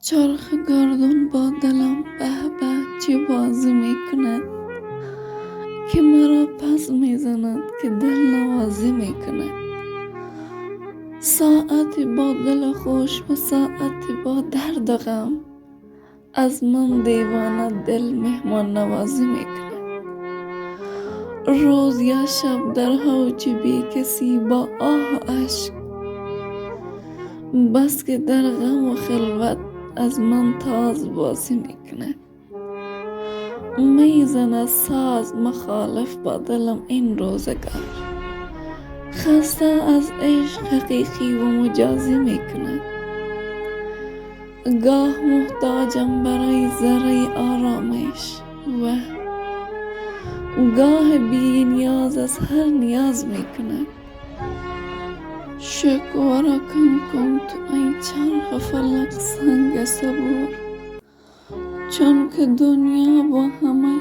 چرخ گردون با دلم به به چه بازی می کند که مرا پس می زند که دل نوازی می کند. ساعتی با دل خوش و ساعتی با درد و غم از من دیوانه دل مهمان نوازی می کند. روز یا شب در حوض بی کسی با آه و اشک، بس که در غم و خلوت از من تاز بازی می کند. می زند ساز مخالف با دلم این روزگار، خسته از عشق حقیقی و مجازی می کند. گاه محتاجم برای ذره آرامش و گاه بی نیاز از هر نیاز می کند. شکوه را کم کن تو ای چرخ فلک سنگ صبور، چون که دنیا با همه